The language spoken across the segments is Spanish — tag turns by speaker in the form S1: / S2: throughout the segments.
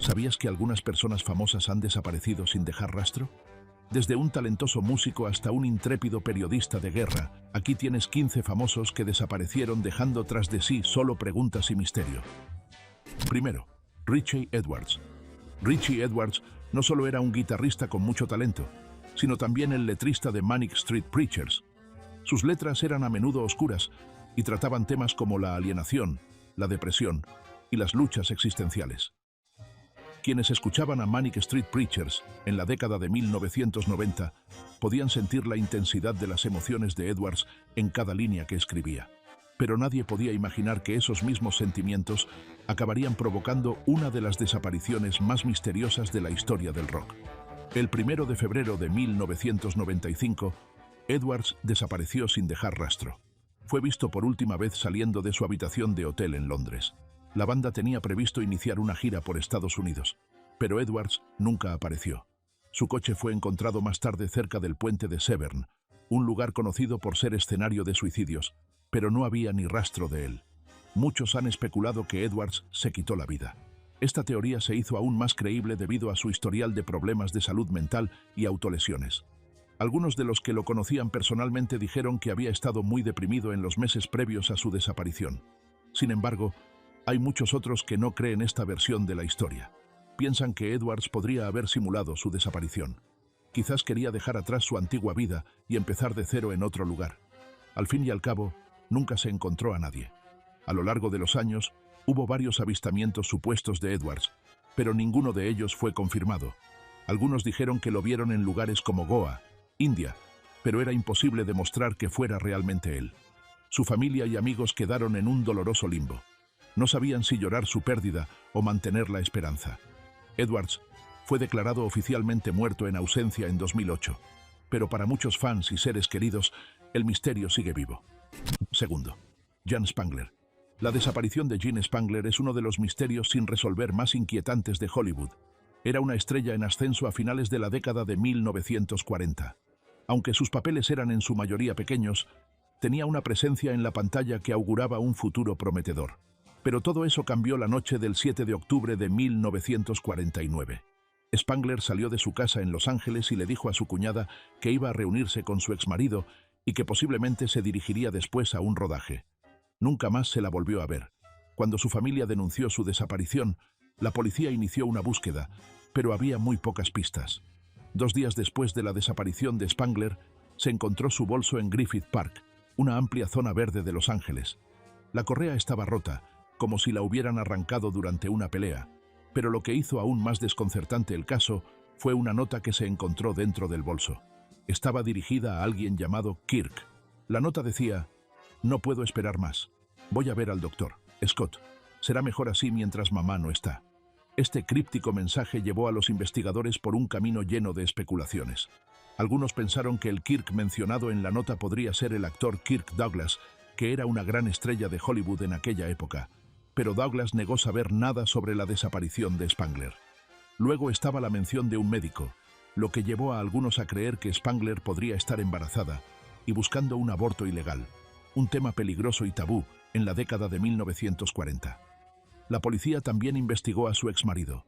S1: ¿Sabías que algunas personas famosas han desaparecido sin dejar rastro? Desde un talentoso músico hasta un intrépido periodista de guerra, aquí tienes 15 famosos que desaparecieron dejando tras de sí solo preguntas y misterio. Primero, Richie Edwards. Richie Edwards no solo era un guitarrista con mucho talento, sino también el letrista de Manic Street Preachers. Sus letras eran a menudo oscuras y trataban temas como la alienación, la depresión y las luchas existenciales. Quienes escuchaban a Manic Street Preachers en la década de 1990 podían sentir la intensidad de las emociones de Edwards en cada línea que escribía. Pero nadie podía imaginar que esos mismos sentimientos acabarían provocando una de las desapariciones más misteriosas de la historia del rock. El 1 de febrero de 1995, Edwards desapareció sin dejar rastro. Fue visto por última vez saliendo de su habitación de hotel en Londres. La banda tenía previsto iniciar una gira por Estados Unidos, pero Edwards nunca apareció. Su coche fue encontrado más tarde cerca del puente de Severn, un lugar conocido por ser escenario de suicidios, pero no había ni rastro de él. Muchos han especulado que Edwards se quitó la vida. Esta teoría se hizo aún más creíble debido a su historial de problemas de salud mental y autolesiones. Algunos de los que lo conocían personalmente dijeron que había estado muy deprimido en los meses previos a su desaparición. Sin embargo, hay muchos otros que no creen esta versión de la historia. Piensan que Edwards podría haber simulado su desaparición. Quizás quería dejar atrás su antigua vida y empezar de cero en otro lugar. Al fin y al cabo, nunca se encontró a nadie. A lo largo de los años, hubo varios avistamientos supuestos de Edwards, pero ninguno de ellos fue confirmado. Algunos dijeron que lo vieron en lugares como Goa, India, pero era imposible demostrar que fuera realmente él. Su familia y amigos quedaron en un doloroso limbo. No sabían si llorar su pérdida o mantener la esperanza. Edwards fue declarado oficialmente muerto en ausencia en 2008, pero para muchos fans y seres queridos, el misterio sigue vivo. Segundo, Gene Spangler. La desaparición de Gene Spangler es uno de los misterios sin resolver más inquietantes de Hollywood. Era una estrella en ascenso a finales de la década de 1940. Aunque sus papeles eran en su mayoría pequeños, tenía una presencia en la pantalla que auguraba un futuro prometedor. Pero todo eso cambió la noche del 7 de octubre de 1949. Spangler salió de su casa en Los Ángeles y le dijo a su cuñada que iba a reunirse con su exmarido y que posiblemente se dirigiría después a un rodaje. Nunca más se la volvió a ver. Cuando su familia denunció su desaparición, la policía inició una búsqueda, pero había muy pocas pistas. 2 días después de la desaparición de Spangler, se encontró su bolso en Griffith Park, una amplia zona verde de Los Ángeles. La correa estaba rota, como si la hubieran arrancado durante una pelea, pero lo que hizo aún más desconcertante el caso fue una nota que se encontró dentro del bolso. Estaba dirigida a alguien llamado Kirk. La nota decía: «No puedo esperar más. Voy a ver al doctor. Scott, será mejor así mientras mamá no está». Este críptico mensaje llevó a los investigadores por un camino lleno de especulaciones. Algunos pensaron que el Kirk mencionado en la nota podría ser el actor Kirk Douglas, que era una gran estrella de Hollywood en aquella época, pero Douglas negó saber nada sobre la desaparición de Spangler. Luego estaba la mención de un médico, lo que llevó a algunos a creer que Spangler podría estar embarazada y buscando un aborto ilegal, un tema peligroso y tabú en la década de 1940. La policía también investigó a su exmarido,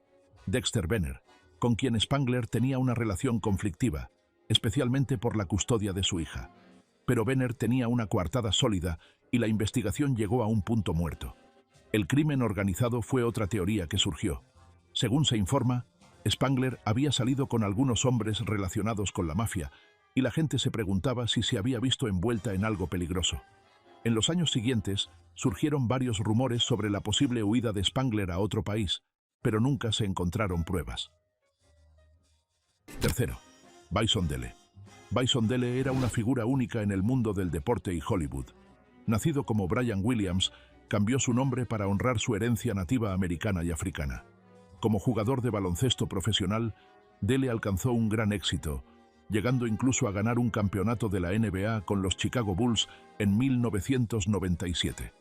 S1: Dexter Benner, con quien Spangler tenía una relación conflictiva, especialmente por la custodia de su hija. Pero Benner tenía una coartada sólida y la investigación llegó a un punto muerto. El crimen organizado fue otra teoría que surgió. Según se informa, Spangler había salido con algunos hombres relacionados con la mafia y la gente se preguntaba si se había visto envuelta en algo peligroso. En los años siguientes, surgieron varios rumores sobre la posible huida de Spangler a otro país, pero nunca se encontraron pruebas. Tercero, Bison Dele. Bison Dele era una figura única en el mundo del deporte y Hollywood. Nacido como Brian Williams, cambió su nombre para honrar su herencia nativa americana y africana. Como jugador de baloncesto profesional, Dele alcanzó un gran éxito, llegando incluso a ganar un campeonato de la NBA con los Chicago Bulls en 1997.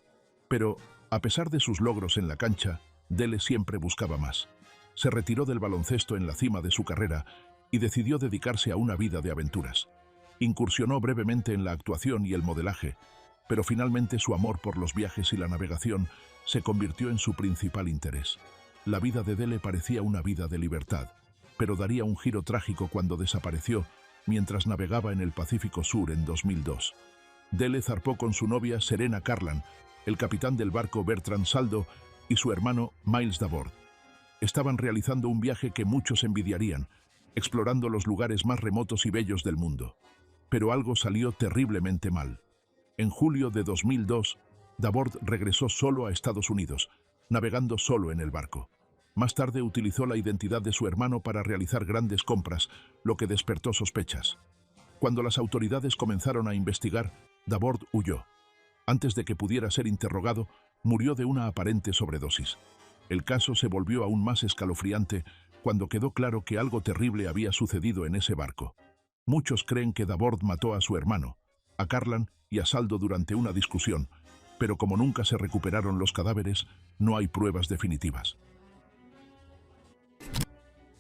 S1: Pero, a pesar de sus logros en la cancha, Dele siempre buscaba más. Se retiró del baloncesto en la cima de su carrera y decidió dedicarse a una vida de aventuras. Incursionó brevemente en la actuación y el modelaje, pero finalmente su amor por los viajes y la navegación se convirtió en su principal interés. La vida de Dele parecía una vida de libertad, pero daría un giro trágico cuando desapareció mientras navegaba en el Pacífico Sur en 2002. Dele zarpó con su novia Serena Carlan, el capitán del barco Bertrand Saldo y su hermano Miles Dabord. Estaban realizando un viaje que muchos envidiarían, explorando los lugares más remotos y bellos del mundo. Pero algo salió terriblemente mal. En julio de 2002, Dabord regresó solo a Estados Unidos, navegando solo en el barco. Más tarde utilizó la identidad de su hermano para realizar grandes compras, lo que despertó sospechas. Cuando las autoridades comenzaron a investigar, Dabord huyó. Antes de que pudiera ser interrogado, murió de una aparente sobredosis. El caso se volvió aún más escalofriante cuando quedó claro que algo terrible había sucedido en ese barco. Muchos creen que Dabord mató a su hermano, a Carlan y a Saldo durante una discusión, pero como nunca se recuperaron los cadáveres, no hay pruebas definitivas.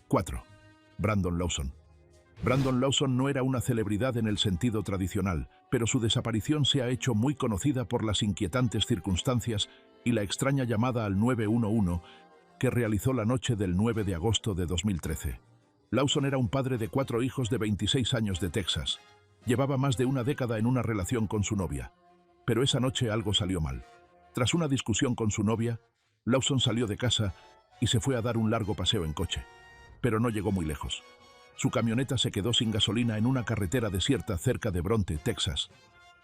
S1: 4. Brandon Lawson. Brandon Lawson no era una celebridad en el sentido tradicional, pero su desaparición se ha hecho muy conocida por las inquietantes circunstancias y la extraña llamada al 911 que realizó la noche del 9 de agosto de 2013. Lawson era un padre de 4 hijos de 26 años de Texas. Llevaba más de una década en una relación con su novia. Pero esa noche algo salió mal. Tras una discusión con su novia, Lawson salió de casa y se fue a dar un largo paseo en coche. Pero no llegó muy lejos. Su camioneta se quedó sin gasolina en una carretera desierta cerca de Bronte, Texas.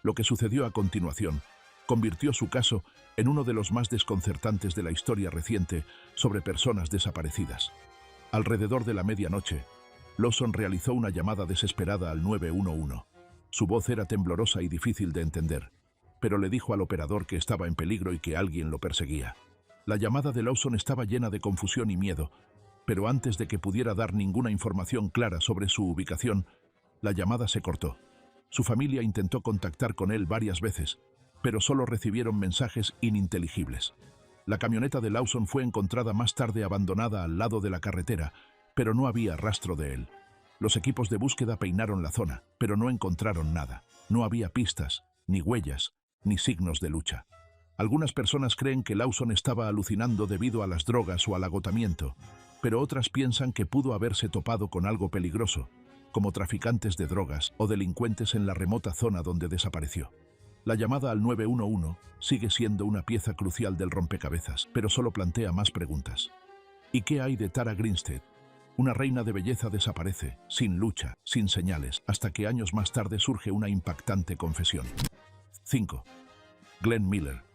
S1: Lo que sucedió a continuación convirtió su caso en uno de los más desconcertantes de la historia reciente sobre personas desaparecidas. Alrededor de la medianoche, Lawson realizó una llamada desesperada al 911. Su voz era temblorosa y difícil de entender, pero le dijo al operador que estaba en peligro y que alguien lo perseguía. La llamada de Lawson estaba llena de confusión y miedo, pero antes de que pudiera dar ninguna información clara sobre su ubicación, la llamada se cortó. Su familia intentó contactar con él varias veces, pero solo recibieron mensajes ininteligibles. La camioneta de Lawson fue encontrada más tarde abandonada al lado de la carretera, pero no había rastro de él. Los equipos de búsqueda peinaron la zona, pero no encontraron nada. No había pistas, ni huellas, ni signos de lucha. Algunas personas creen que Lawson estaba alucinando debido a las drogas o al agotamiento, pero otras piensan que pudo haberse topado con algo peligroso, como traficantes de drogas o delincuentes en la remota zona donde desapareció. La llamada al 911 sigue siendo una pieza crucial del rompecabezas, pero solo plantea más preguntas. ¿Y qué hay de Tara Grinstead? Una reina de belleza desaparece, sin lucha, sin señales, hasta que años más tarde surge una impactante confesión. 5. Glenn Miller.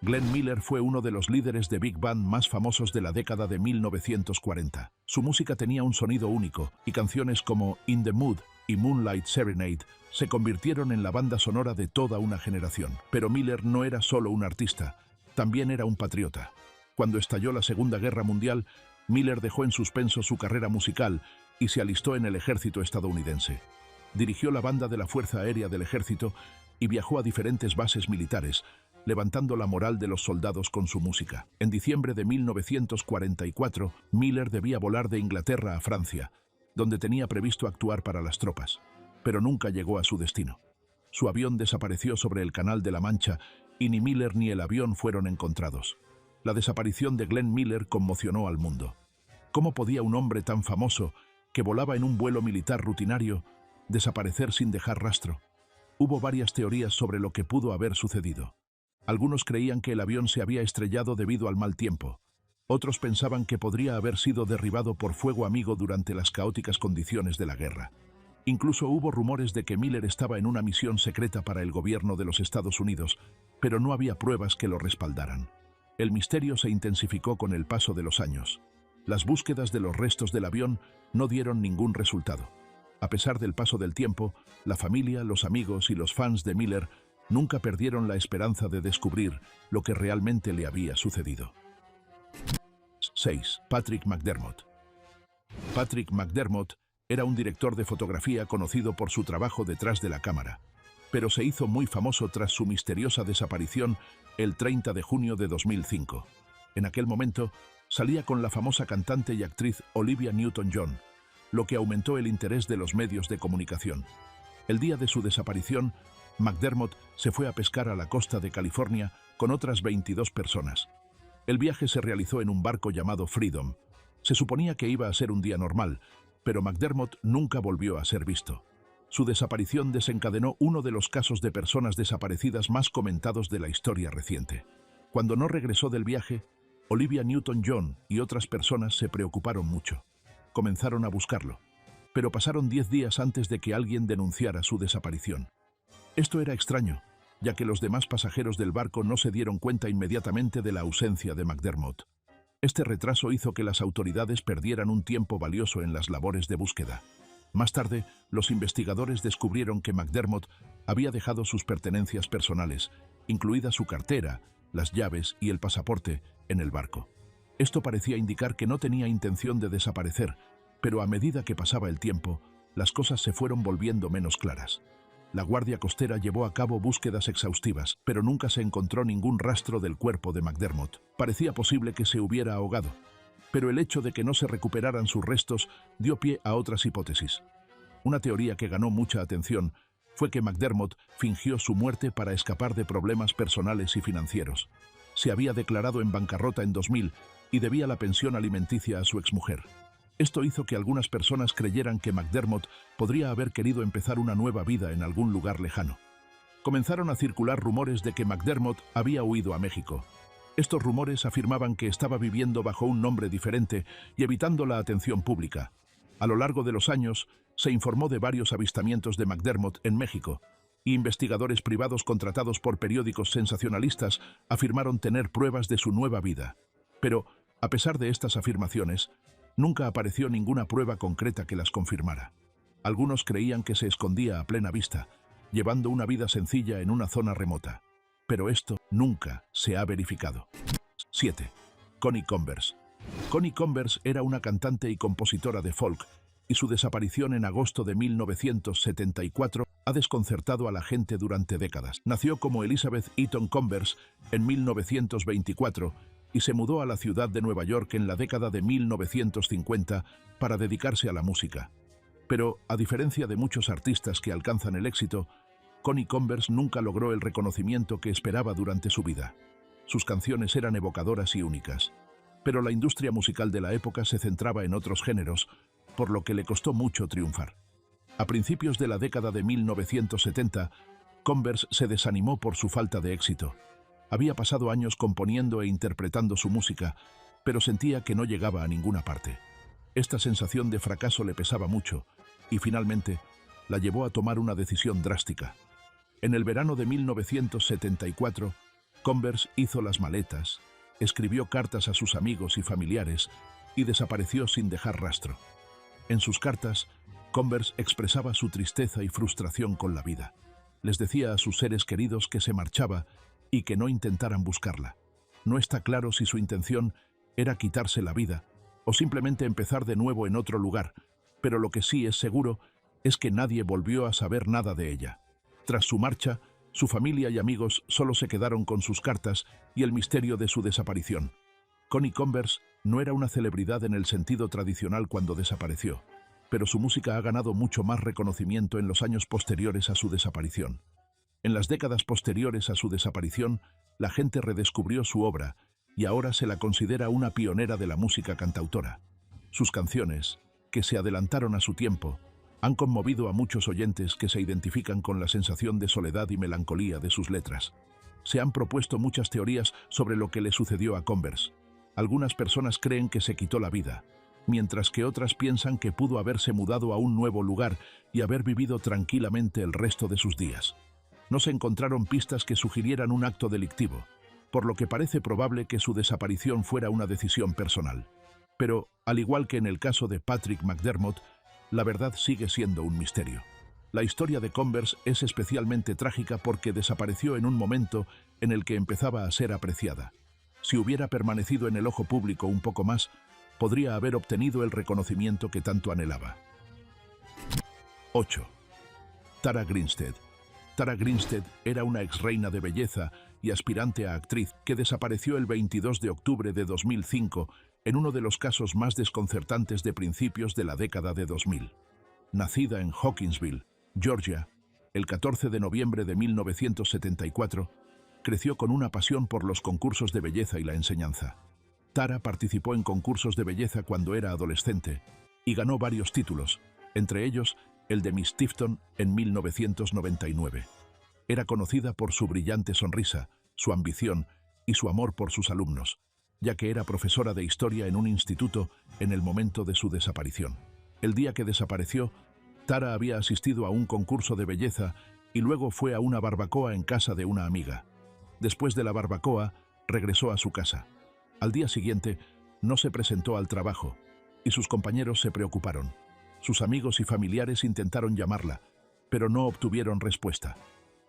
S1: Glenn Miller fue uno de los líderes de Big Band más famosos de la década de 1940. Su música tenía un sonido único, y canciones como In the Mood y Moonlight Serenade se convirtieron en la banda sonora de toda una generación. Pero Miller no era solo un artista, también era un patriota. Cuando estalló la Segunda Guerra Mundial, Miller dejó en suspenso su carrera musical y se alistó en el ejército estadounidense. Dirigió la banda de la Fuerza Aérea del Ejército y viajó a diferentes bases militares, levantando la moral de los soldados con su música. En diciembre de 1944, Miller debía volar de Inglaterra a Francia, donde tenía previsto actuar para las tropas, pero nunca llegó a su destino. Su avión desapareció sobre el Canal de la Mancha y ni Miller ni el avión fueron encontrados. La desaparición de Glenn Miller conmocionó al mundo. ¿Cómo podía un hombre tan famoso, que volaba en un vuelo militar rutinario, desaparecer sin dejar rastro? Hubo varias teorías sobre lo que pudo haber sucedido. Algunos creían que el avión se había estrellado debido al mal tiempo. Otros pensaban que podría haber sido derribado por fuego amigo durante las caóticas condiciones de la guerra. Incluso hubo rumores de que Miller estaba en una misión secreta para el gobierno de los Estados Unidos, pero no había pruebas que lo respaldaran. El misterio se intensificó con el paso de los años. Las búsquedas de los restos del avión no dieron ningún resultado. A pesar del paso del tiempo, la familia, los amigos y los fans de Miller nunca perdieron la esperanza de descubrir lo que realmente le había sucedido. 6. Patrick McDermott. Patrick McDermott era un director de fotografía conocido por su trabajo detrás de la cámara, pero se hizo muy famoso tras su misteriosa desaparición el 30 de junio de 2005. En aquel momento, salía con la famosa cantante y actriz Olivia Newton-John, lo que aumentó el interés de los medios de comunicación. El día de su desaparición, McDermott se fue a pescar a la costa de California con otras 22 personas. El viaje se realizó en un barco llamado Freedom. Se suponía que iba a ser un día normal, pero McDermott nunca volvió a ser visto. Su desaparición desencadenó uno de los casos de personas desaparecidas más comentados de la historia reciente. Cuando no regresó del viaje, Olivia Newton-John y otras personas se preocuparon mucho. Comenzaron a buscarlo, pero pasaron 10 días antes de que alguien denunciara su desaparición. Esto era extraño, ya que los demás pasajeros del barco no se dieron cuenta inmediatamente de la ausencia de McDermott. Este retraso hizo que las autoridades perdieran un tiempo valioso en las labores de búsqueda. Más tarde, los investigadores descubrieron que McDermott había dejado sus pertenencias personales, incluida su cartera, las llaves y el pasaporte, en el barco. Esto parecía indicar que no tenía intención de desaparecer, pero a medida que pasaba el tiempo, las cosas se fueron volviendo menos claras. La Guardia Costera llevó a cabo búsquedas exhaustivas, pero nunca se encontró ningún rastro del cuerpo de McDermott. Parecía posible que se hubiera ahogado, pero el hecho de que no se recuperaran sus restos dio pie a otras hipótesis. Una teoría que ganó mucha atención fue que McDermott fingió su muerte para escapar de problemas personales y financieros. Se había declarado en bancarrota en 2000 y debía la pensión alimenticia a su exmujer. Esto hizo que algunas personas creyeran que McDermott podría haber querido empezar una nueva vida en algún lugar lejano. Comenzaron a circular rumores de que McDermott había huido a México. Estos rumores afirmaban que estaba viviendo bajo un nombre diferente y evitando la atención pública. A lo largo de los años, se informó de varios avistamientos de McDermott en México, y investigadores privados contratados por periódicos sensacionalistas afirmaron tener pruebas de su nueva vida. Pero, a pesar de estas afirmaciones, nunca apareció ninguna prueba concreta que las confirmara. Algunos creían que se escondía a plena vista, llevando una vida sencilla en una zona remota. Pero esto nunca se ha verificado. 7. Connie Converse. Connie Converse era una cantante y compositora de folk, y su desaparición en agosto de 1974 ha desconcertado a la gente durante décadas. Nació como Elizabeth Eaton Converse en 1924 y se mudó a la ciudad de Nueva York en la década de 1950 para dedicarse a la música. Pero, a diferencia de muchos artistas que alcanzan el éxito, Connie Converse nunca logró el reconocimiento que esperaba durante su vida. Sus canciones eran evocadoras y únicas, pero la industria musical de la época se centraba en otros géneros, por lo que le costó mucho triunfar. A principios de la década de 1970, Converse se desanimó por su falta de éxito. Había pasado años componiendo e interpretando su música, pero sentía que no llegaba a ninguna parte. Esta sensación de fracaso le pesaba mucho, y finalmente la llevó a tomar una decisión drástica. En el verano de 1974, Converse hizo las maletas, escribió cartas a sus amigos y familiares y desapareció sin dejar rastro. En sus cartas, Converse expresaba su tristeza y frustración con la vida. Les decía a sus seres queridos que se marchaba y que no intentaran buscarla. No está claro si su intención era quitarse la vida o simplemente empezar de nuevo en otro lugar, pero lo que sí es seguro es que nadie volvió a saber nada de ella. Tras su marcha, su familia y amigos solo se quedaron con sus cartas y el misterio de su desaparición. Connie Converse no era una celebridad en el sentido tradicional cuando desapareció, pero su música ha ganado mucho más reconocimiento en los años posteriores a su desaparición. En las décadas posteriores a su desaparición, la gente redescubrió su obra y ahora se la considera una pionera de la música cantautora. Sus canciones, que se adelantaron a su tiempo, han conmovido a muchos oyentes que se identifican con la sensación de soledad y melancolía de sus letras. Se han propuesto muchas teorías sobre lo que le sucedió a Converse. Algunas personas creen que se quitó la vida, mientras que otras piensan que pudo haberse mudado a un nuevo lugar y haber vivido tranquilamente el resto de sus días. No se encontraron pistas que sugirieran un acto delictivo, por lo que parece probable que su desaparición fuera una decisión personal. Pero, al igual que en el caso de Patrick McDermott, la verdad sigue siendo un misterio. La historia de Converse es especialmente trágica porque desapareció en un momento en el que empezaba a ser apreciada. Si hubiera permanecido en el ojo público un poco más, podría haber obtenido el reconocimiento que tanto anhelaba. 8. Tara Grinstead. Tara Grinstead era una exreina de belleza y aspirante a actriz que desapareció el 22 de octubre de 2005 en uno de los casos más desconcertantes de principios de la década de 2000. Nacida en Hawkinsville, Georgia, el 14 de noviembre de 1974, creció con una pasión por los concursos de belleza y la enseñanza. Tara participó en concursos de belleza cuando era adolescente y ganó varios títulos, entre ellos el de Miss Tifton en 1999. Era conocida por su brillante sonrisa, su ambición y su amor por sus alumnos, ya que era profesora de historia en un instituto en el momento de su desaparición. El día que desapareció, Tara había asistido a un concurso de belleza y luego fue a una barbacoa en casa de una amiga. Después de la barbacoa, regresó a su casa. Al día siguiente, no se presentó al trabajo y sus compañeros se preocuparon. Sus amigos y familiares intentaron llamarla, pero no obtuvieron respuesta.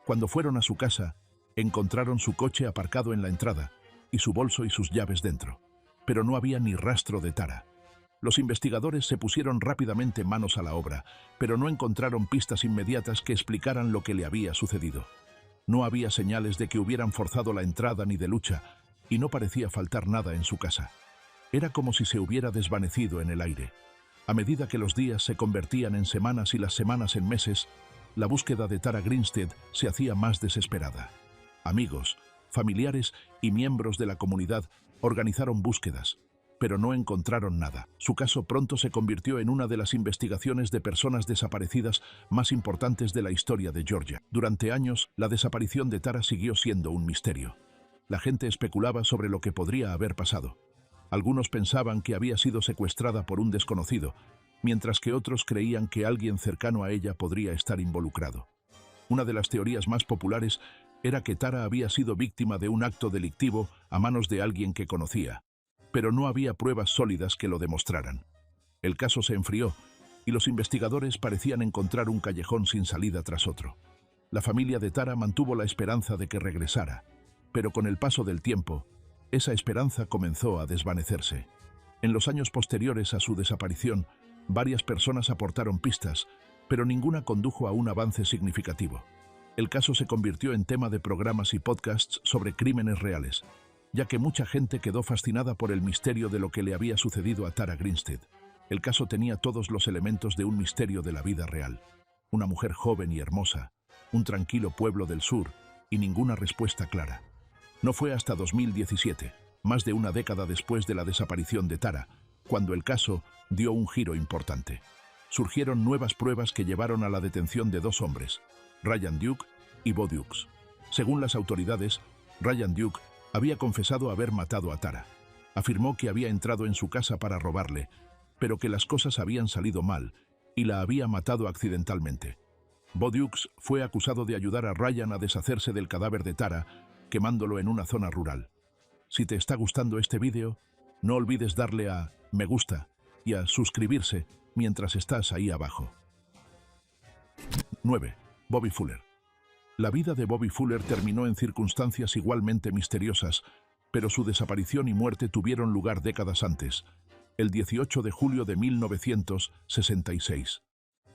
S1: Cuando fueron a su casa, encontraron su coche aparcado en la entrada y su bolso y sus llaves dentro, pero no había ni rastro de Tara. Los investigadores se pusieron rápidamente manos a la obra, pero no encontraron pistas inmediatas que explicaran lo que le había sucedido. No había señales de que hubieran forzado la entrada ni de lucha, y no parecía faltar nada en su casa. Era como si se hubiera desvanecido en el aire. A medida que los días se convertían en semanas y las semanas en meses, la búsqueda de Tara Grinstead se hacía más desesperada. Amigos, familiares y miembros de la comunidad organizaron búsquedas, pero no encontraron nada. Su caso pronto se convirtió en una de las investigaciones de personas desaparecidas más importantes de la historia de Georgia. Durante años, la desaparición de Tara siguió siendo un misterio. La gente especulaba sobre lo que podría haber pasado. Algunos pensaban que había sido secuestrada por un desconocido, mientras que otros creían que alguien cercano a ella podría estar involucrado. Una de las teorías más populares era que Tara había sido víctima de un acto delictivo a manos de alguien que conocía, pero no había pruebas sólidas que lo demostraran. El caso se enfrió y los investigadores parecían encontrar un callejón sin salida tras otro. La familia de Tara mantuvo la esperanza de que regresara, pero con el paso del tiempo, esa esperanza comenzó a desvanecerse. En los años posteriores a su desaparición, varias personas aportaron pistas, pero ninguna condujo a un avance significativo. El caso se convirtió en tema de programas y podcasts sobre crímenes reales, ya que mucha gente quedó fascinada por el misterio de lo que le había sucedido a Tara Grinstead. El caso tenía todos los elementos de un misterio de la vida real. Una mujer joven y hermosa, un tranquilo pueblo del sur y ninguna respuesta clara. No fue hasta 2017, más de una década después de la desaparición de Tara, cuando el caso dio un giro importante. Surgieron nuevas pruebas que llevaron a la detención de dos hombres, Ryan Duke y Bo Dukes. Según las autoridades, Ryan Duke había confesado haber matado a Tara. Afirmó que había entrado en su casa para robarle, pero que las cosas habían salido mal y la había matado accidentalmente. Bo Dukes fue acusado de ayudar a Ryan a deshacerse del cadáver de Tara, quemándolo en una zona rural. Si te está gustando este vídeo, no olvides darle a me gusta y a suscribirse mientras estás ahí abajo. 9. Bobby Fuller. La vida de Bobby Fuller terminó en circunstancias igualmente misteriosas, pero su desaparición y muerte tuvieron lugar décadas antes, el 18 de julio de 1966.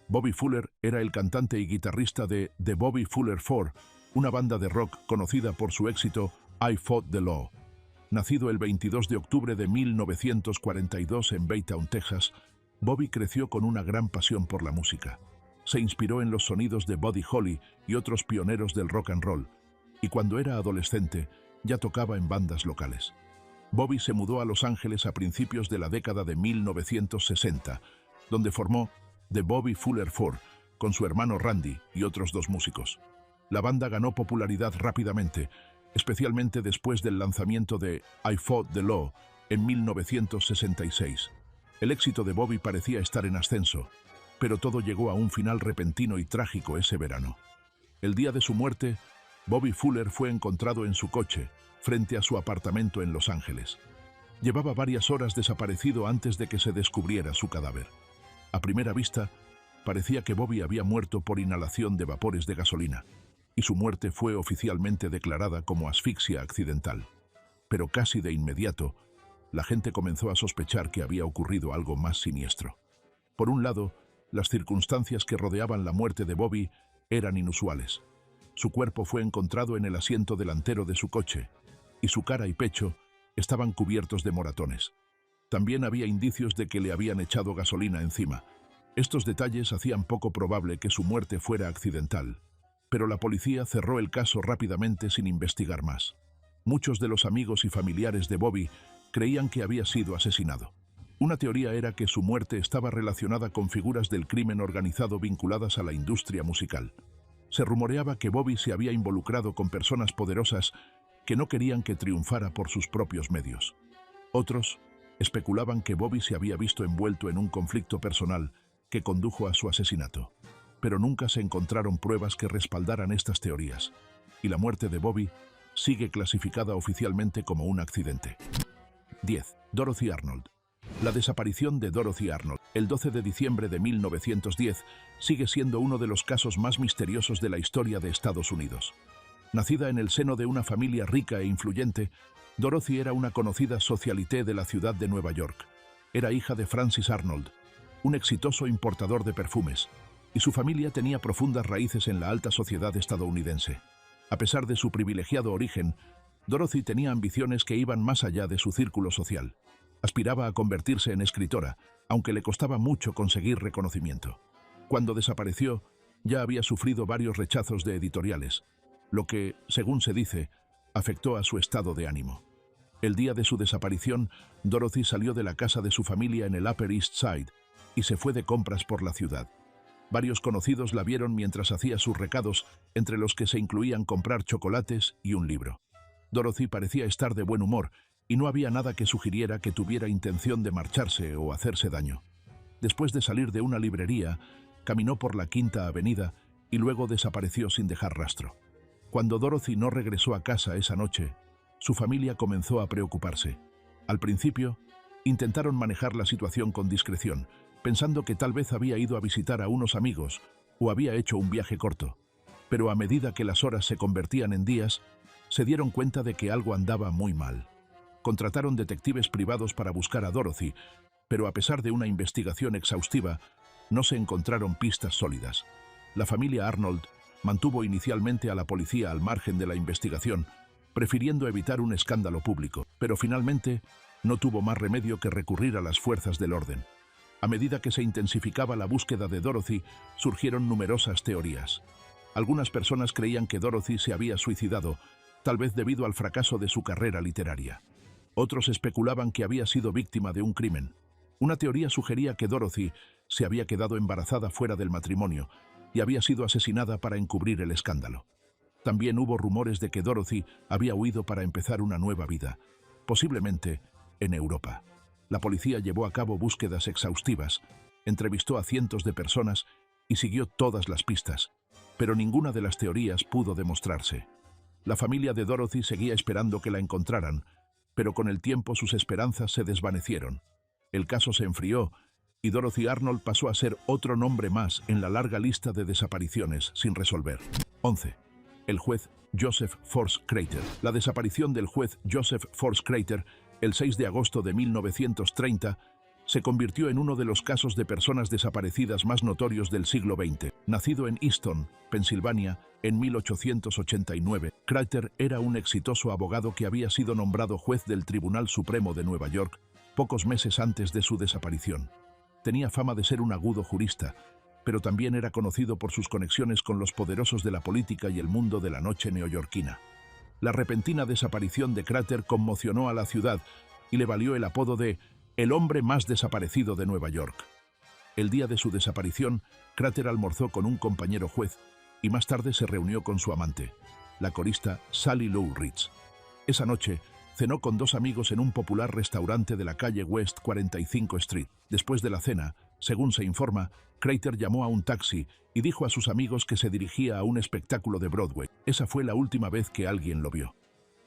S1: Bobby Fuller era el cantante y guitarrista de The Bobby Fuller Four, una banda de rock conocida por su éxito I Fought the Law. Nacido el 22 de octubre de 1942 en Baytown, Texas, Bobby creció con una gran pasión por la música. Se inspiró en los sonidos de Buddy Holly y otros pioneros del rock and roll, y cuando era adolescente ya tocaba en bandas locales. Bobby se mudó a Los Ángeles a principios de la década de 1960, donde formó The Bobby Fuller Four con su hermano Randy y otros dos músicos. La banda ganó popularidad rápidamente, especialmente después del lanzamiento de I Fought the Law en 1966. El éxito de Bobby parecía estar en ascenso, pero todo llegó a un final repentino y trágico ese verano. El día de su muerte, Bobby Fuller fue encontrado en su coche, frente a su apartamento en Los Ángeles. Llevaba varias horas desaparecido antes de que se descubriera su cadáver. A primera vista, parecía que Bobby había muerto por inhalación de vapores de gasolina, y su muerte fue oficialmente declarada como asfixia accidental. Pero casi de inmediato, la gente comenzó a sospechar que había ocurrido algo más siniestro. Por un lado, las circunstancias que rodeaban la muerte de Bobby eran inusuales. Su cuerpo fue encontrado en el asiento delantero de su coche, y su cara y pecho estaban cubiertos de moratones. También había indicios de que le habían echado gasolina encima. Estos detalles hacían poco probable que su muerte fuera accidental. pero la policía cerró el caso rápidamente sin investigar más. Muchos de los amigos y familiares de Bobby creían que había sido asesinado. Una teoría era que su muerte estaba relacionada con figuras del crimen organizado vinculadas a la industria musical. Se rumoreaba que Bobby se había involucrado con personas poderosas que no querían que triunfara por sus propios medios. Otros especulaban que Bobby se había visto envuelto en un conflicto personal que condujo a su asesinato. Pero nunca se encontraron pruebas que respaldaran estas teorías, y la muerte de Bobby sigue clasificada oficialmente como un accidente. 10. Dorothy Arnold. La desaparición de Dorothy Arnold, el 12 de diciembre de 1910, sigue siendo uno de los casos más misteriosos de la historia de Estados Unidos. Nacida en el seno de una familia rica e influyente, Dorothy era una conocida socialité de la ciudad de Nueva York. Era hija de Francis Arnold, un exitoso importador de perfumes, y su familia tenía profundas raíces en la alta sociedad estadounidense. A pesar de su privilegiado origen, Dorothy tenía ambiciones que iban más allá de su círculo social. Aspiraba a convertirse en escritora, aunque le costaba mucho conseguir reconocimiento. Cuando desapareció, ya había sufrido varios rechazos de editoriales, lo que, según se dice, afectó a su estado de ánimo. El día de su desaparición, Dorothy salió de la casa de su familia en el Upper East Side y se fue de compras por la ciudad. Varios conocidos la vieron mientras hacía sus recados, entre los que se incluían comprar chocolates y un libro. Dorothy parecía estar de buen humor y no había nada que sugiriera que tuviera intención de marcharse o hacerse daño. Después de salir de una librería, caminó por la Quinta Avenida y luego desapareció sin dejar rastro. Cuando Dorothy no regresó a casa esa noche, su familia comenzó a preocuparse. Al principio, intentaron manejar la situación con discreción, pensando que tal vez había ido a visitar a unos amigos o había hecho un viaje corto. Pero a medida que las horas se convertían en días, se dieron cuenta de que algo andaba muy mal. Contrataron detectives privados para buscar a Dorothy, pero a pesar de una investigación exhaustiva, no se encontraron pistas sólidas. La familia Arnold mantuvo inicialmente a la policía al margen de la investigación, prefiriendo evitar un escándalo público, pero finalmente no tuvo más remedio que recurrir a las fuerzas del orden. A medida que se intensificaba la búsqueda de Dorothy, surgieron numerosas teorías. Algunas personas creían que Dorothy se había suicidado, tal vez debido al fracaso de su carrera literaria. Otros especulaban que había sido víctima de un crimen. Una teoría sugería que Dorothy se había quedado embarazada fuera del matrimonio y había sido asesinada para encubrir el escándalo. También hubo rumores de que Dorothy había huido para empezar una nueva vida, posiblemente en Europa. La policía llevó a cabo búsquedas exhaustivas, entrevistó a cientos de personas y siguió todas las pistas, pero ninguna de las teorías pudo demostrarse. La familia de Dorothy seguía esperando que la encontraran, pero con el tiempo sus esperanzas se desvanecieron. El caso se enfrió y Dorothy Arnold pasó a ser otro nombre más en la larga lista de desapariciones sin resolver. 11. El juez Joseph Force Crater. La desaparición del juez Joseph Force Crater el 6 de agosto de 1930 se convirtió en uno de los casos de personas desaparecidas más notorios del siglo XX. Nacido en Easton, Pensilvania, en 1889, Crater era un exitoso abogado que había sido nombrado juez del Tribunal Supremo de Nueva York pocos meses antes de su desaparición. Tenía fama de ser un agudo jurista, pero también era conocido por sus conexiones con los poderosos de la política y el mundo de la noche neoyorquina. La repentina desaparición de Crater conmocionó a la ciudad y le valió el apodo de el hombre más desaparecido de Nueva York. El día de su desaparición, Crater almorzó con un compañero juez y más tarde se reunió con su amante, la corista Sally Lou Ritz. Esa noche, cenó con dos amigos en un popular restaurante de la calle West 45 Street. Después de la cena, según se informa, Crater llamó a un taxi y dijo a sus amigos que se dirigía a un espectáculo de Broadway. Esa fue la última vez que alguien lo vio.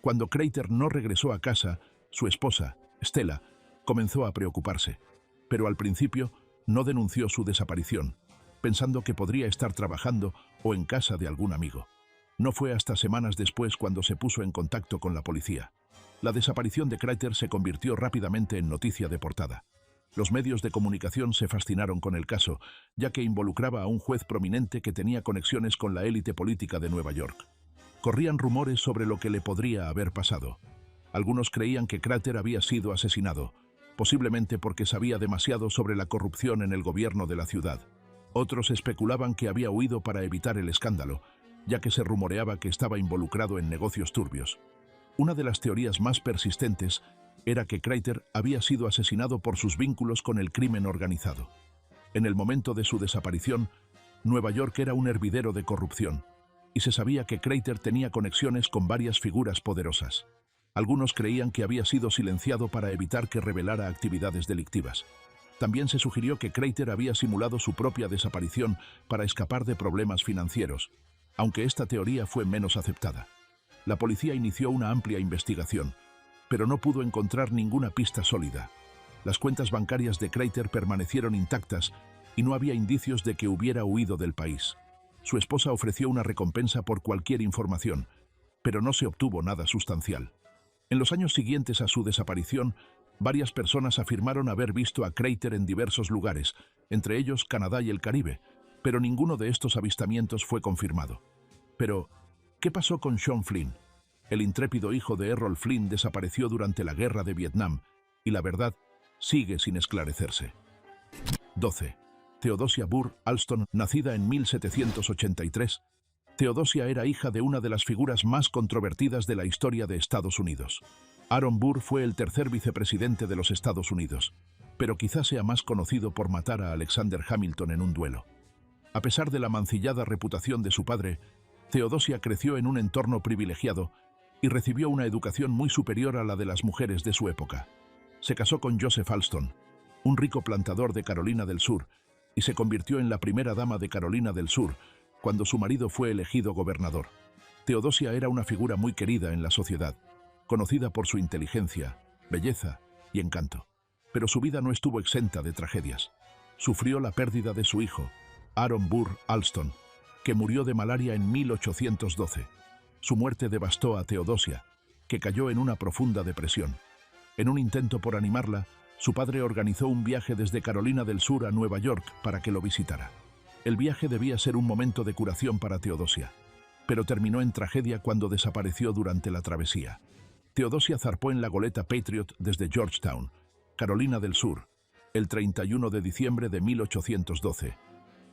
S1: Cuando Crater no regresó a casa, su esposa, Stella, comenzó a preocuparse, pero al principio no denunció su desaparición, pensando que podría estar trabajando o en casa de algún amigo. No fue hasta semanas después cuando se puso en contacto con la policía. La desaparición de Crater se convirtió rápidamente en noticia de portada. Los medios de comunicación se fascinaron con el caso, ya que involucraba a un juez prominente que tenía conexiones con la élite política de Nueva York. Corrían rumores sobre lo que le podría haber pasado. Algunos creían que Crater había sido asesinado, posiblemente porque sabía demasiado sobre la corrupción en el gobierno de la ciudad. Otros especulaban que había huido para evitar el escándalo, ya que se rumoreaba que estaba involucrado en negocios turbios. Una de las teorías más persistentes era que Kreiter había sido asesinado por sus vínculos con el crimen organizado. En el momento de su desaparición, Nueva York era un hervidero de corrupción, y se sabía que Kreiter tenía conexiones con varias figuras poderosas. Algunos creían que había sido silenciado para evitar que revelara actividades delictivas. También se sugirió que Kreiter había simulado su propia desaparición para escapar de problemas financieros, aunque esta teoría fue menos aceptada. La policía inició una amplia investigación, pero no pudo encontrar ninguna pista sólida. Las cuentas bancarias de Kreiter permanecieron intactas y no había indicios de que hubiera huido del país. Su esposa ofreció una recompensa por cualquier información, pero no se obtuvo nada sustancial. En los años siguientes a su desaparición, varias personas afirmaron haber visto a Kreiter en diversos lugares, entre ellos Canadá y el Caribe, pero ninguno de estos avistamientos fue confirmado. Pero, ¿qué pasó con Sean Flynn? El intrépido hijo de Errol Flynn desapareció durante la Guerra de Vietnam, y la verdad sigue sin esclarecerse. 12. Theodosia Burr Alston, nacida en 1783. Theodosia era hija de una de las figuras más controvertidas de la historia de Estados Unidos. Aaron Burr fue el tercer vicepresidente de los Estados Unidos, pero quizás sea más conocido por matar a Alexander Hamilton en un duelo. A pesar de la mancillada reputación de su padre, Theodosia creció en un entorno privilegiado y recibió una educación muy superior a la de las mujeres de su época. Se casó con Joseph Alston, un rico plantador de Carolina del Sur, y se convirtió en la primera dama de Carolina del Sur cuando su marido fue elegido gobernador. Theodosia era una figura muy querida en la sociedad, conocida por su inteligencia, belleza y encanto. Pero su vida no estuvo exenta de tragedias. Sufrió la pérdida de su hijo, Aaron Burr Alston, que murió de malaria en 1812. Su muerte devastó a Theodosia, que cayó en una profunda depresión. En un intento por animarla, su padre organizó un viaje desde Carolina del Sur a Nueva York para que lo visitara. El viaje debía ser un momento de curación para Theodosia, pero terminó en tragedia cuando desapareció durante la travesía. Theodosia zarpó en la goleta Patriot desde Georgetown, Carolina del Sur, el 31 de diciembre de 1812.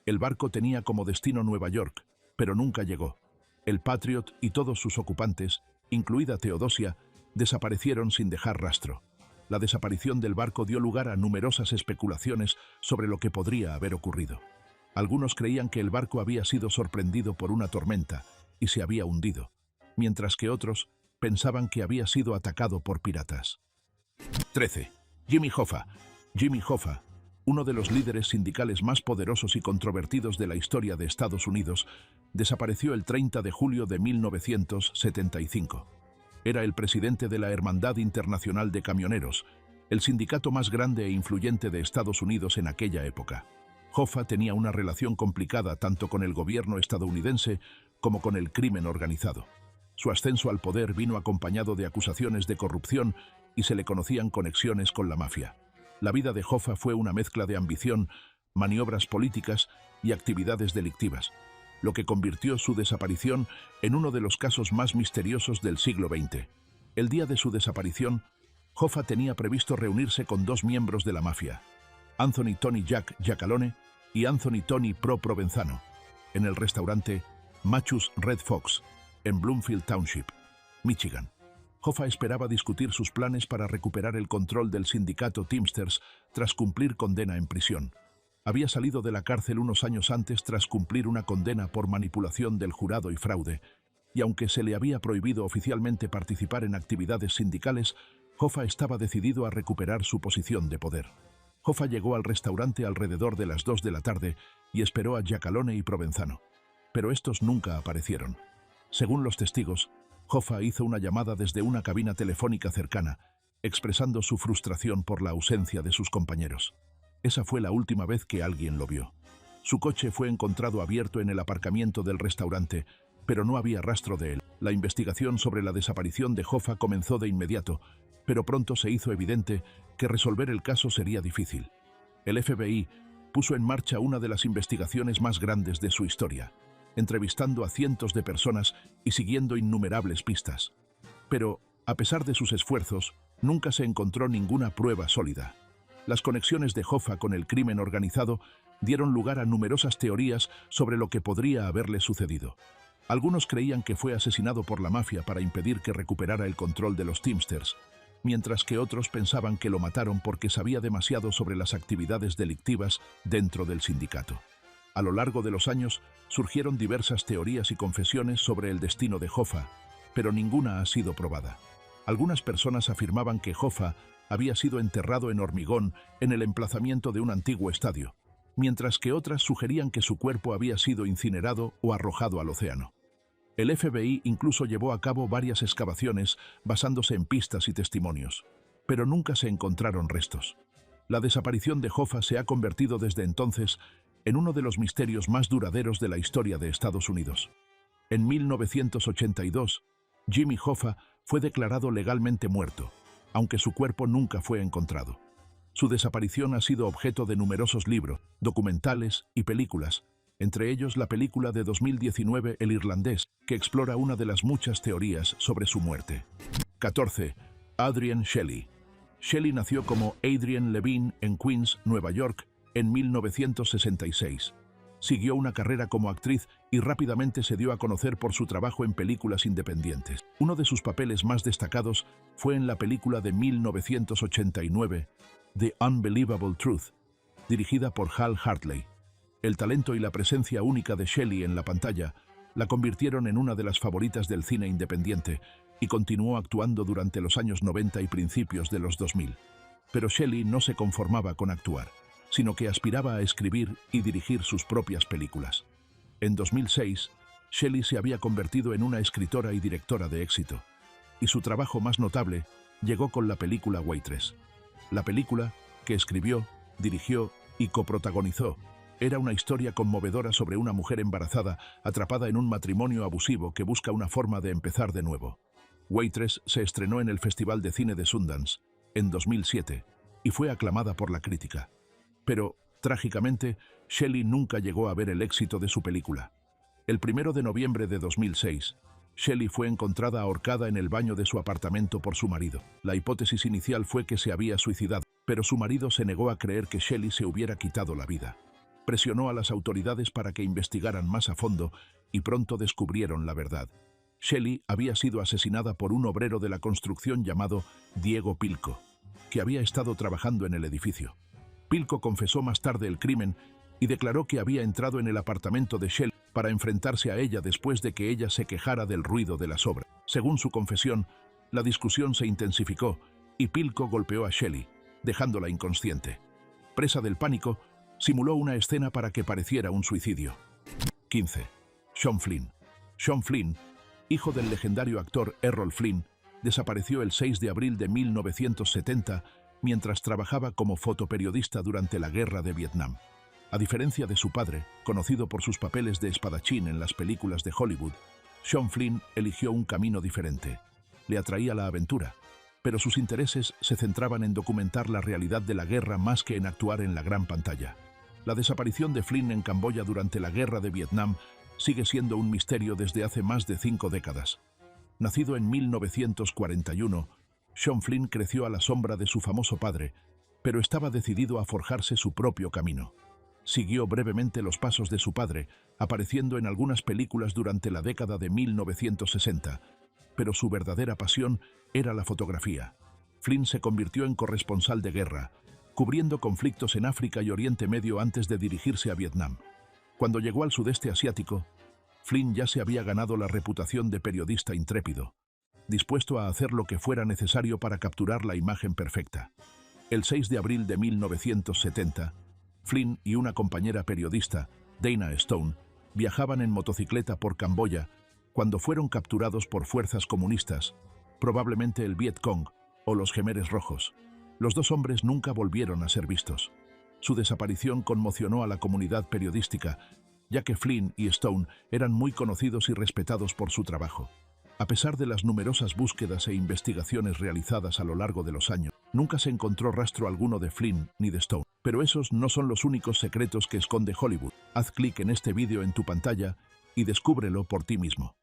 S1: El barco tenía como destino Nueva York, pero nunca llegó. El Patriot y todos sus ocupantes, incluida Theodosia, desaparecieron sin dejar rastro. La desaparición del barco dio lugar a numerosas especulaciones sobre lo que podría haber ocurrido. Algunos creían que el barco había sido sorprendido por una tormenta y se había hundido, mientras que otros pensaban que había sido atacado por piratas. 13. Jimmy Hoffa. Jimmy Hoffa, uno de los líderes sindicales más poderosos y controvertidos de la historia de Estados Unidos, desapareció el 30 de julio de 1975. Era el presidente de la Hermandad Internacional de Camioneros, el sindicato más grande e influyente de Estados Unidos en aquella época. Hoffa tenía una relación complicada tanto con el gobierno estadounidense como con el crimen organizado. Su ascenso al poder vino acompañado de acusaciones de corrupción y se le conocían conexiones con la mafia. La vida de Hoffa fue una mezcla de ambición, maniobras políticas y actividades delictivas, lo que convirtió su desaparición en uno de los casos más misteriosos del siglo XX. El día de su desaparición, Hoffa tenía previsto reunirse con dos miembros de la mafia, Anthony Tony Jack Giacalone y Anthony Tony Pro Provenzano, en el restaurante Machus Red Fox, en Bloomfield Township, Michigan. Hoffa esperaba discutir sus planes para recuperar el control del sindicato Teamsters tras cumplir condena en prisión. Había salido de la cárcel unos años antes tras cumplir una condena por manipulación del jurado y fraude, y aunque se le había prohibido oficialmente participar en actividades sindicales, Hoffa estaba decidido a recuperar su posición de poder. Hoffa llegó al restaurante alrededor de las 2 de la tarde y esperó a Giacalone y Provenzano, pero estos nunca aparecieron. Según los testigos, Hoffa hizo una llamada desde una cabina telefónica cercana, expresando su frustración por la ausencia de sus compañeros. Esa fue la última vez que alguien lo vio. Su coche fue encontrado abierto en el aparcamiento del restaurante, pero no había rastro de él. La investigación sobre la desaparición de Hoffa comenzó de inmediato, pero pronto se hizo evidente que resolver el caso sería difícil. El FBI puso en marcha una de las investigaciones más grandes de su historia, entrevistando a cientos de personas y siguiendo innumerables pistas. Pero, a pesar de sus esfuerzos, nunca se encontró ninguna prueba sólida. Las conexiones de Hoffa con el crimen organizado dieron lugar a numerosas teorías sobre lo que podría haberle sucedido. Algunos creían que fue asesinado por la mafia para impedir que recuperara el control de los Teamsters, mientras que otros pensaban que lo mataron porque sabía demasiado sobre las actividades delictivas dentro del sindicato. A lo largo de los años surgieron diversas teorías y confesiones sobre el destino de Hoffa, pero ninguna ha sido probada. Algunas personas afirmaban que Hoffa había sido enterrado en hormigón en el emplazamiento de un antiguo estadio, mientras que otras sugerían que su cuerpo había sido incinerado o arrojado al océano. El FBI incluso llevó a cabo varias excavaciones basándose en pistas y testimonios, pero nunca se encontraron restos. La desaparición de Hoffa se ha convertido desde entonces en uno de los misterios más duraderos de la historia de Estados Unidos. En 1982, Jimmy Hoffa fue declarado legalmente muerto, aunque su cuerpo nunca fue encontrado. Su desaparición ha sido objeto de numerosos libros, documentales y películas, entre ellos la película de 2019 El Irlandés, que explora una de las muchas teorías sobre su muerte. 14. Adrienne Shelly. Shelly nació como Adrienne Levine en Queens, Nueva York, en 1966. Siguió una carrera como actriz y rápidamente se dio a conocer por su trabajo en películas independientes. Uno de sus papeles más destacados fue en la película de 1989, The Unbelievable Truth, dirigida por Hal Hartley. El talento y la presencia única de Shelly en la pantalla la convirtieron en una de las favoritas del cine independiente y continuó actuando durante los años 90 y principios de los 2000. Pero Shelly no se conformaba con actuar, sino que aspiraba a escribir y dirigir sus propias películas. En 2006, Shelly se había convertido en una escritora y directora de éxito, y su trabajo más notable llegó con la película Waitress. La película, que escribió, dirigió y coprotagonizó, era una historia conmovedora sobre una mujer embarazada atrapada en un matrimonio abusivo que busca una forma de empezar de nuevo. Waitress se estrenó en el Festival de Cine de Sundance en 2007 y fue aclamada por la crítica. Pero, trágicamente, Shelly nunca llegó a ver el éxito de su película. El 1 de noviembre de 2006, Shelly fue encontrada ahorcada en el baño de su apartamento por su marido. La hipótesis inicial fue que se había suicidado, pero su marido se negó a creer que Shelly se hubiera quitado la vida. Presionó a las autoridades para que investigaran más a fondo y pronto descubrieron la verdad. Shelly había sido asesinada por un obrero de la construcción llamado Diego Pilco, que había estado trabajando en el edificio. Pilco confesó más tarde el crimen y declaró que había entrado en el apartamento de Shelly para enfrentarse a ella después de que ella se quejara del ruido de las obras. Según su confesión, la discusión se intensificó y Pilco golpeó a Shelly, dejándola inconsciente. Presa del pánico, simuló una escena para que pareciera un suicidio. 15. Sean Flynn. Sean Flynn, hijo del legendario actor Errol Flynn, desapareció el 6 de abril de 1970 mientras trabajaba como fotoperiodista durante la Guerra de Vietnam. A diferencia de su padre, conocido por sus papeles de espadachín en las películas de Hollywood, Sean Flynn eligió un camino diferente. Le atraía la aventura, pero sus intereses se centraban en documentar la realidad de la guerra más que en actuar en la gran pantalla. La desaparición de Flynn en Camboya durante la Guerra de Vietnam sigue siendo un misterio desde hace más de 5 décadas. Nacido en 1941, Sean Flynn creció a la sombra de su famoso padre, pero estaba decidido a forjarse su propio camino. Siguió brevemente los pasos de su padre, apareciendo en algunas películas durante la década de 1960, pero su verdadera pasión era la fotografía. Flynn se convirtió en corresponsal de guerra, cubriendo conflictos en África y Oriente Medio antes de dirigirse a Vietnam. Cuando llegó al sudeste asiático, Flynn ya se había ganado la reputación de periodista intrépido, dispuesto a hacer lo que fuera necesario para capturar la imagen perfecta. El 6 de abril de 1970, Flynn y una compañera periodista, Dana Stone, viajaban en motocicleta por Camboya cuando fueron capturados por fuerzas comunistas, probablemente el Viet Cong o los Khmeres Rojos. Los dos hombres nunca volvieron a ser vistos. Su desaparición conmocionó a la comunidad periodística, ya que Flynn y Stone eran muy conocidos y respetados por su trabajo. A pesar de las numerosas búsquedas e investigaciones realizadas a lo largo de los años, nunca se encontró rastro alguno de Flynn ni de Stone. Pero esos no son los únicos secretos que esconde Hollywood. Haz clic en este vídeo en tu pantalla y descúbrelo por ti mismo.